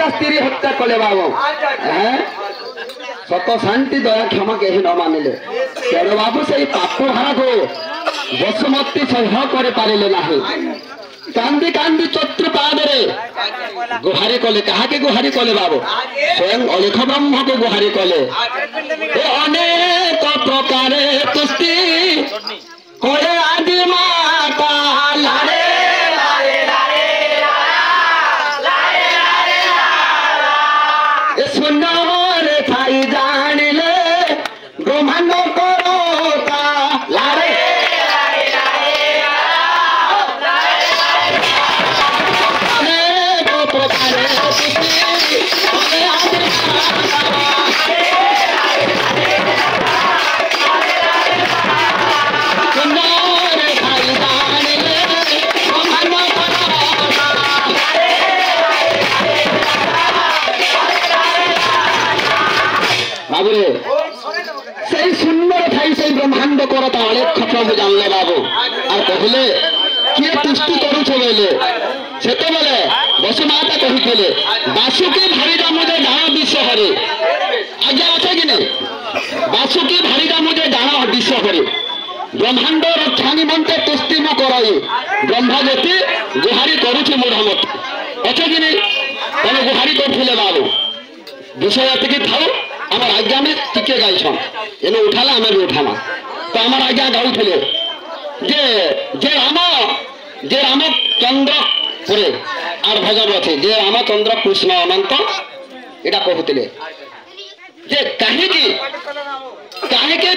ता स्त्री हत्या कले बाबू सत शांति दया क्षमा कहीं न मानिले तेरे बाबू से पाप भाड़ा को बसुमती सह्य कर पारे ना कांदी कांदी चतुर्पाद गुहारी कले कहा के गुहारी कले बाबू स्वयं अलेख ब्रह्म को गुहारी कले अनेक प्रकार तुष्टि कोले आदि माता लारे सुनर थाई जानिले ब्रह्मांड करोता लारे से सुंदर थाई से ब्रह्मांड करता अलेख प्रभु जानले बाबू और कहले किए तुष्टि करूछ बोले सेते बोले बसुमाता कहिथिले बासुकी भारीदा मुझे जान विश्व हरे आज्ञा अछि कि नहीं बासुकी भारीदा मुझे जान विश्व हरे ब्रह्मांड रक्षा निमंते तुष्टि न कराई ब्रह्मा ज्योति गुहारी करूछ मूढ़मत अछि कि नहीं तने गुहारी करथिले बाबू विषय अति थाऊ आम आज्ञा में टिके गाइछन एने उठाला हमें भी उठाना तो आम आज्ञा गाउथिले जे राम चंद्र पुरे आर भजन अच्छे जे रामचंद्र कृष्ण अनंत एटा कहते जे कहीं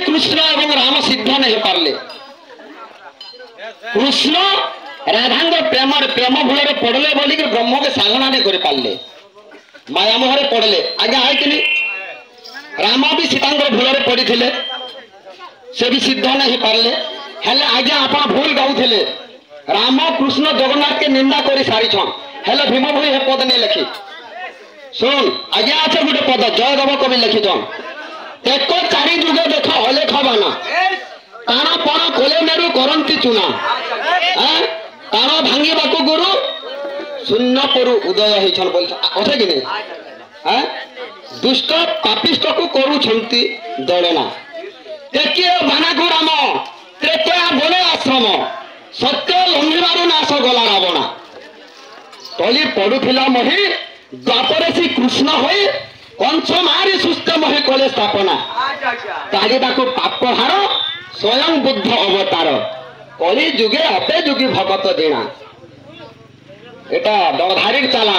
कृष्ण एवं राम सिद्ध नहीं पारे कृष्ण राधा प्रेम भूल पड़े बोलिक ब्रह्म के साधना नहीं कर पारे माया मोहरे पड़े आज्ञा है कि राम भी सीता भूल पड़ी से भी सिद्ध नहीं पारे हेले आज्ञा आप भूल गाउले राम कृष्ण जगन्नाथ के निंदा कर सारी हेले भीम भई हे पद नहीं लिखी सुन आज्ञा अच्छे गोटे पद जयदेव कवि लिखिछन एक चारि जुग देख अलेख बाना ताना पणा कोले मेरु करंती चुना ताना भांगी गुरु शून्य परु उदय होइछन बोल अच्छे कि नहीं दुष्ट पापिष्ट को करूछंती दलना देखिए बानाकु राम त्रेतया बोले आश्रम सत्य लंघिबारु नाश गला रावणा तली पड़ुथिला मही द्वापरे श्री कृष्ण होई कंस मारी सुस्थ मही कले स्थापना तारिबाकु पापहार स्वयं बुद्ध अवतार कली जुगे अपे जुगी भगत दिना एटा दरधारी चला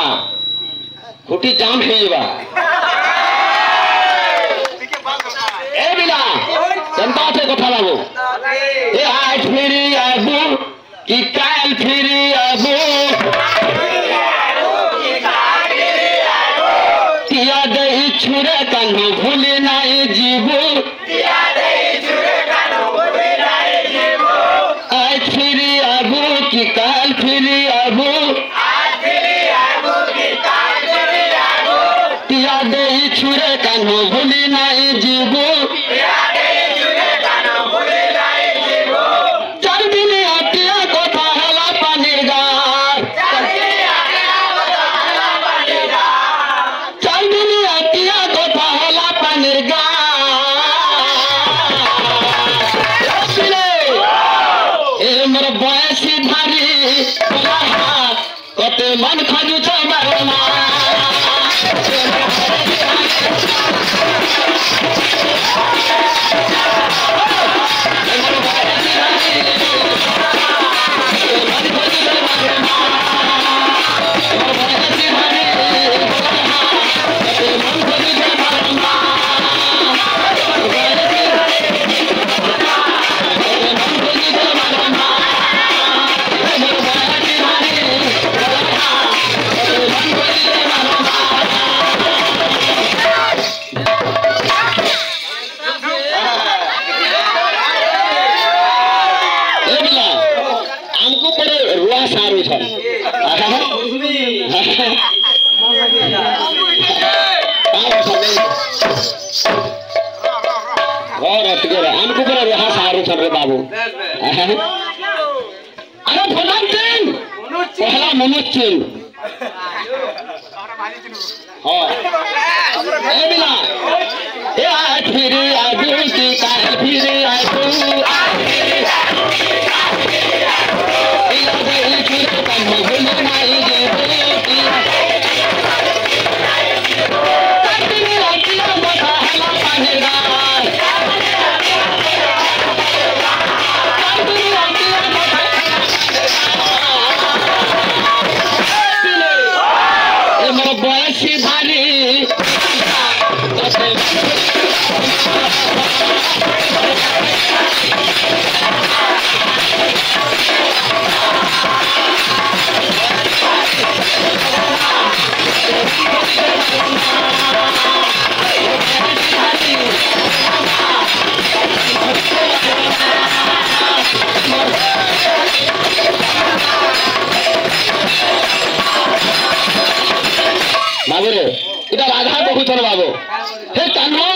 खुटी जाम हेबा ए बिला जनता से कथा लागो ए आज फिरी आबू कि काल फिरी आबू तिया दही छुरे कान्हो भूली नाई जीवू आज फिरी आबू कि काल फिरी आबू तिया दही छुरे कान्हो भूली नाई जीवू मन खजू हमको पूरा रहा सारू चल रहे बाबू अरे पहला मनुष्य हाँ ए बिना ए आज फिर आजू की काल फिर आजू बयसी भारी बाबू रे इधर राधा बहुचन बाबू हे कान्हो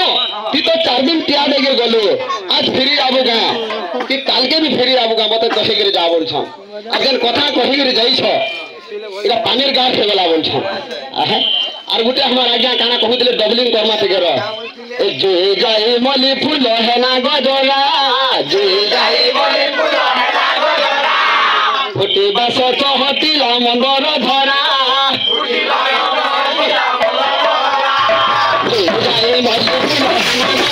ती तो 4 दिन टिया देके गलु आज फेरी आबो गा कि काल के भी फेरी आबो गा मते कहे करे जा बोल छ अगन कथा कहे करे जाई छ इला पानीर गाठ हे गला बोल छ आहे और गुटे हमर आज्ञा काना कहूतले डबलिंग कर्मा थे गर ए जे जाई मली फूल है ना गजरा जे जाई मली फूल है ना गजरा फुटी बस चहटी ला मंदर धरा फुटी ला मंदर धरा जे जाई मली फूल